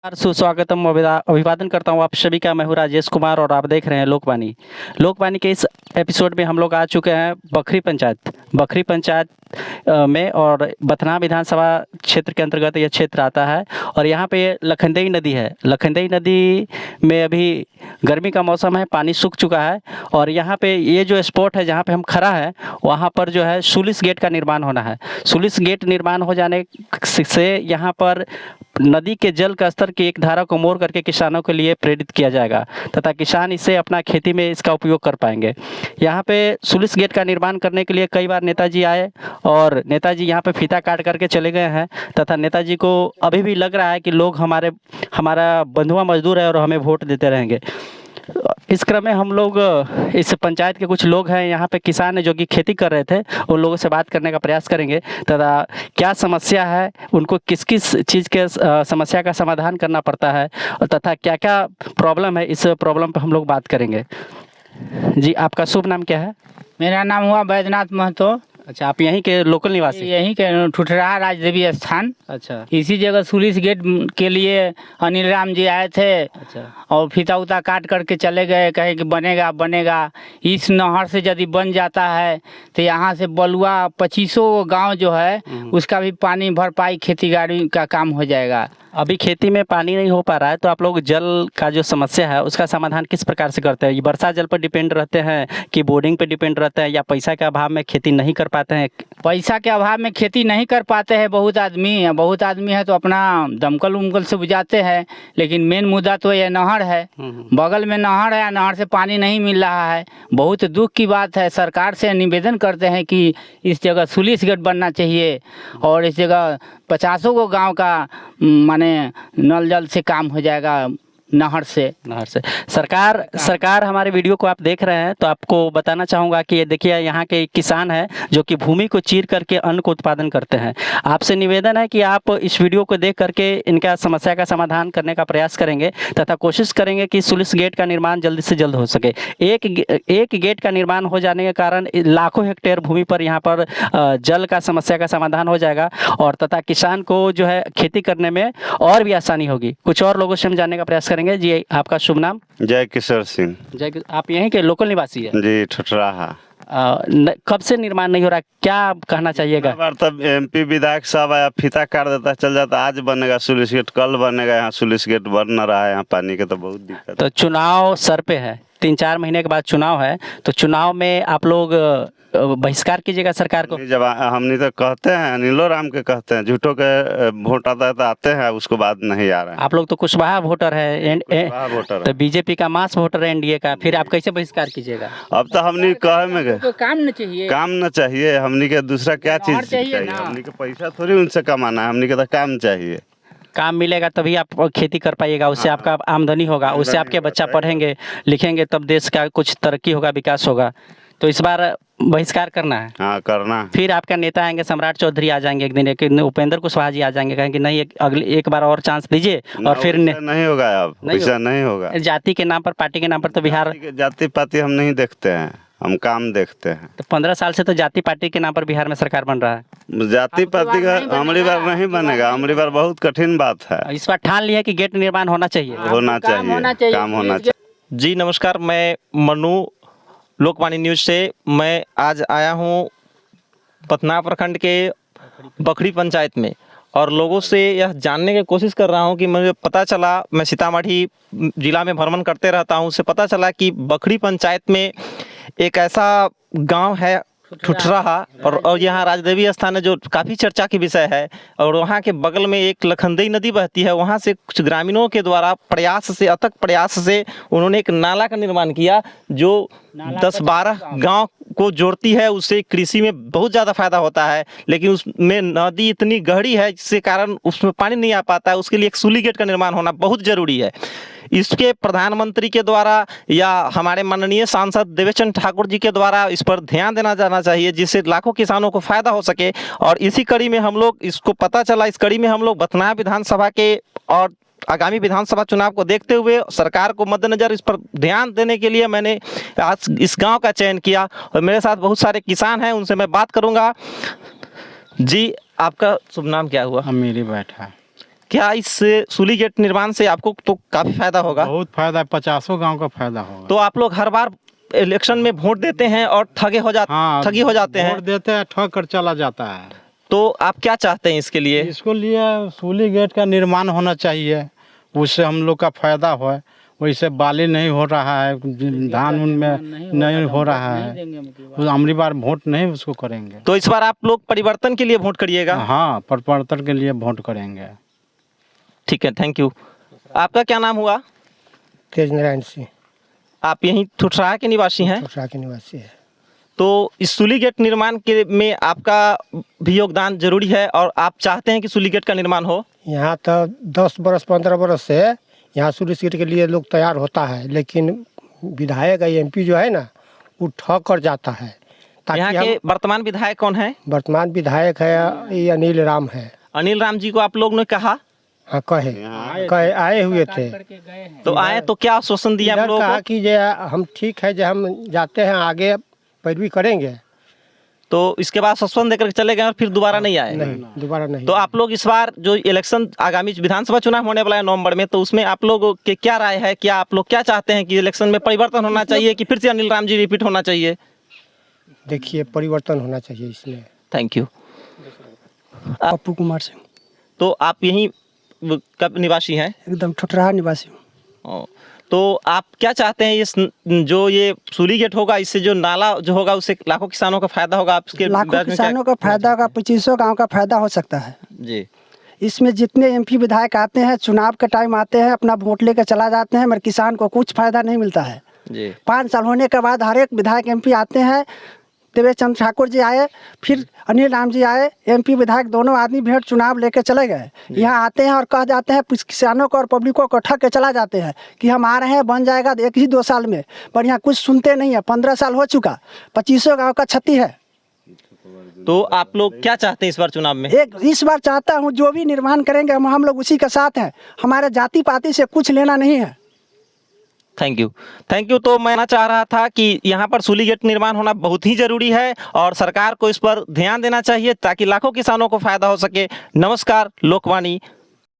सुस्वागतम अभिवादन करता हूँ आप सभी का। मैं हूँ राजेश कुमार और आप देख रहे हैं लोकवाणी। लोकवाणी के इस एपिसोड में हम लोग आ चुके हैं बखरी पंचायत में, और बथना विधानसभा क्षेत्र के अंतर्गत यह क्षेत्र आता है। और यहाँ पे लखनदेई नदी है। लखनदेई नदी में अभी गर्मी का मौसम है, पानी सूख चुका है। और यहाँ पे ये जो स्पॉट है जहाँ पे हम खड़ा है, वहाँ पर जो है सुलिस गेट का निर्माण होना है। सुलिस गेट निर्माण हो जाने से यहाँ पर नदी के जल का स्तर की एक धारा को मोड़ करके किसानों के लिए प्रेरित किया जाएगा तथा किसान इसे अपना खेती में इसका उपयोग कर पाएंगे। यहाँ पे सुलिस गेट का निर्माण करने के लिए कई बार नेताजी आए और नेताजी यहाँ पे फीता काट करके चले गए हैं, तथा नेताजी को अभी भी लग रहा है कि लोग हमारा बंधुआ मजदूर है और हमें वोट देते रहेंगे। इस क्रम में हम लोग इस पंचायत के कुछ लोग हैं, यहाँ पे किसान है जो कि खेती कर रहे थे, उन लोगों से बात करने का प्रयास करेंगे तथा क्या समस्या है, उनको किस किस चीज़ के समस्या का समाधान करना पड़ता है तथा क्या क्या प्रॉब्लम है, इस प्रॉब्लम पर हम लोग बात करेंगे। जी, आपका शुभ नाम क्या है? मेरा नाम हुआ बैद्यनाथ महतो। अच्छा, आप यहीं के लोकल निवासी? यहीं के ठुठराहा राजदेवी स्थान। अच्छा, इसी जगह सुलिस गेट के लिए अनिल राम जी आए थे। अच्छा, और फीता उता काट करके चले गए, कहे कि बनेगा बनेगा। इस नहर से यदि बन जाता है तो यहाँ से बलुआ 2500 गांव जो है उसका भी पानी भरपाई खेती बाड़ी का काम हो जाएगा। अभी खेती में पानी नहीं हो पा रहा है, तो आप लोग जल का जो समस्या है उसका समाधान किस प्रकार से करते हैं? ये वर्षा जल पर डिपेंड रहते हैं कि बोर्डिंग पे डिपेंड रहते हैं, या पैसा के अभाव में खेती नहीं कर पाते हैं? पैसा के अभाव में खेती नहीं कर पाते हैं। बहुत आदमी है तो अपना दमकल उमकल से बुझाते हैं, लेकिन मेन मुद्दा तो ये नहर है। बगल में नहर है, नहर से पानी नहीं मिल रहा है। बहुत दुख की बात है। सरकार से निवेदन करते हैं कि इस जगह सुलिस गेट बनना चाहिए और इस जगह 50 को गांव का माने नल जल से काम हो जाएगा। नहर से सरकार हमारे वीडियो को आप देख रहे हैं तो आपको बताना चाहूँगा कि ये देखिए, यहाँ के किसान हैं जो कि भूमि को चीर करके अन्न को उत्पादन करते हैं। आपसे निवेदन है कि आप इस वीडियो को देख करके इनका समस्या का समाधान करने का प्रयास करेंगे तथा कोशिश करेंगे कि सुलिस गेट का निर्माण जल्दी से जल्द हो सके। एक गेट का निर्माण हो जाने के कारण लाखों हेक्टेयर भूमि पर यहाँ पर जल का समस्या का समाधान हो जाएगा और तथा किसान को जो है खेती करने में और भी आसानी होगी। कुछ और लोगों से हम जानने का प्रयास करेंगे। जी, आपका शुभ नाम? जय किशोर सिंह। आप यहीं के लोकल निवासी हैं? जी, ठुठराहा। कब से निर्माण नहीं हो रहा, क्या कहना चाहिएगा? बार तब एमपी विधायक साहब आया, फीता काट देता, चल जाता। आज बनेगा सुलिस गेट, कल बनेगा। यहाँ सुलिस गेट बन न रहा है। यहाँ पानी के तो बहुत दिक्कत। तो चुनाव सर पे है, 3-4 महीने के बाद चुनाव है, तो चुनाव में आप लोग बहिष्कार कीजिएगा सरकार को? जब हमने तो कहते हैं, अनिलो राम के कहते हैं, झूठों के वोट आता है तो आते हैं, उसको बाद नहीं आ रहे हैं। आप लोग तो कुशवाहा वोटर है, वोटर तो बीजेपी का मास वोटर है, एनडीए का, फिर आप कैसे बहिष्कार कीजिएगा? अब तो हमने कहे में गए, काम न चाहिए। हमने के दूसरा क्या चीज चाहिए? हमने के पैसा थोड़ी उनसे कमाना है, हमने के तो काम चाहिए। काम मिलेगा तभी आप खेती कर पाइएगा, उससे आपका आमदनी होगा, उससे आपके बच्चा पढ़ेंगे लिखेंगे, तब देश का कुछ तरक्की होगा, विकास होगा। तो इस बार बहिष्कार करना है? हाँ, करना। फिर आपका नेता आएंगे, सम्राट चौधरी आ जाएंगे एक दिन, एक उपेंद्र कुशवाहा जी आ जाएंगे, कहेंगे नहीं एक बार और चांस दीजिए। और फिर नहीं होगा। अब ऐसा नहीं होगा। जाति के नाम पर, पार्टी के नाम पर तो बिहार जाति पाति हम नहीं देखते हैं, हम काम देखते हैं। तो 15 साल से तो जाति पार्टी के नाम पर बिहार में सरकार बन रहा है। जाति पाति का अमली बार नहीं बनेगा। अमली बार बहुत कठिन बात है। इस बार ठान लिया कि गेट निर्माण होना चाहिए। काम होना चाहिए। जी नमस्कार, मैं मनु लोकवाणी न्यूज से मैं आज आया हूँ पतना प्रखंड के बखरी पंचायत में, और लोगों से यह जानने की कोशिश कर रहा हूं कि मुझे पता चला, मैं सीतामढ़ी जिला में भ्रमण करते रहता हूं, उससे पता चला कि बखरी पंचायत में एक ऐसा गांव है ठुठराहा, और यहाँ राजदेवी स्थान है जो काफ़ी चर्चा की विषय है। और वहाँ के बगल में एक लखनदेई नदी बहती है। वहाँ से कुछ ग्रामीणों के द्वारा अथक प्रयास से उन्होंने एक नाला का निर्माण किया जो 10-12 गांव को जोड़ती है। उससे कृषि में बहुत ज़्यादा फायदा होता है, लेकिन उसमें नदी इतनी गहरी है जिसके कारण उसमें पानी नहीं आ पाता है। उसके लिए एक सुली गेट का निर्माण होना बहुत ज़रूरी है। इसके प्रधानमंत्री के द्वारा या हमारे माननीय सांसद देवेश चंद्र ठाकुर जी के द्वारा इस पर ध्यान देना जाना चाहिए, जिससे लाखों किसानों को फायदा हो सके। और इसी कड़ी में हम लोग, इसको पता चला, इस कड़ी में हम लोग बथना विधानसभा के और आगामी विधानसभा चुनाव को देखते हुए सरकार को मद्देनजर इस पर ध्यान देने के लिए मैंने आज इस गांव का चयन किया। और मेरे साथ बहुत सारे किसान हैं, उनसे मैं बात करूंगा। जी, आपका शुभ नाम क्या हुआ? मेरी बैठा। क्या इस सूली गेट निर्माण से आपको तो काफी फायदा होगा? बहुत फायदा है, 50 गांव का फायदा होगा। तो आप लोग हर बार इलेक्शन में वोट देते हैं और ठगी हो जाते हैं। वोट देते हैं, ठग कर चला जाता है। तो आप क्या चाहते हैं इसके लिए? इसको लिए सूली गेट का निर्माण होना चाहिए, उससे हम लोग का फायदा हो। वैसे बाली नहीं हो रहा है, धान उनमें नहीं हो रहा है। अगली बार वोट नहीं उसको करेंगे। तो इस बार आप लोग परिवर्तन के लिए वोट करिएगा? हाँ, परिवर्तन के लिए वोट करेंगे। ठीक है, थैंक यू। आपका क्या नाम हुआ? तेज नारायण सिंह, आप यहीं ठुठराहा के निवासी हैं? ठुठरा के निवासी है। तो इस सूली गेट निर्माण के में आपका भी योगदान जरूरी है और आप चाहते हैं कि सूली गेट का निर्माण हो? यहाँ तो 10 बरस 15 बरस से यहाँ सूर्य सीट के लिए लोग तैयार होता है, लेकिन विधायक एमपी जो है ना, वो ठग कर जाता है। यहाँ के वर्तमान विधायक कौन है? वर्तमान विधायक है ये अनिल राम है। अनिल राम जी को आप लोग ने कहा? हाँ, कहे आए हुए थे। तो आए तो क्या आश्वासन दिया आप लोगों कहा को? कि जे हम ठीक है, जो हम जाते हैं आगे पैरवी करेंगे। तो इसके बाद आश्वासन देकर चले गए और फिर दोबारा नहीं आए? नहीं, दोबारा नहीं। तो आप लोग इस बार जो इलेक्शन आगामी विधानसभा चुनाव होने वाला है नवंबर में, तो उसमें आप लोगों के क्या राय है? क्या आप लोग क्या चाहते हैं कि इलेक्शन में परिवर्तन होना चाहिए कि फिर से अनिल राम जी रिपीट होना चाहिए? देखिए, परिवर्तन होना चाहिए इसमें। Thank you. पप्पू कुमार सिंह, तो आप यहीं कब निवासी हैं? एकदम ठुठराहा निवासी हूँ। ओ, तो आप क्या चाहते हैं इस जो ये सूली गेट होगा, इससे जो नाला जो होगा उससे लाखों किसानों का फायदा होगा? आप इसके लाखों बारे में किसानों का फायदा होगा, 2500 गांव का फायदा हो सकता है। जी, इसमें जितने एमपी विधायक आते हैं, चुनाव के टाइम आते हैं, अपना वोट लेकर चला जाते हैं, मगर किसान को कुछ फायदा नहीं मिलता है। जी। 5 साल होने के बाद हर एक विधायक एमपी आते हैं। देवेश चंद्र ठाकुर जी आए, फिर अनिल राम जी आए, एमपी विधायक दोनों आदमी भेंट चुनाव लेके चले गए। यहाँ आते हैं और कह जाते हैं, किसानों को और पब्लिक को ठग के चला जाते हैं कि हम आ रहे हैं, बन जाएगा 1 ही 2 साल में। पर यहाँ कुछ सुनते नहीं है। 15 साल हो चुका, 2500 गाँव का क्षति है। तो आप लोग क्या चाहते हैं इस बार चुनाव में? इस बार चाहता हूँ जो भी निर्माण करेंगे हम लोग उसी के साथ हैं। हमारे जाति पाति से कुछ लेना नहीं है। Thank you. तो मैं चाह रहा था कि यहाँ पर सूली गेट निर्माण होना बहुत ही जरूरी है और सरकार को इस पर ध्यान देना चाहिए ताकि लाखों किसानों को फायदा हो सके। नमस्कार, लोकवाणी।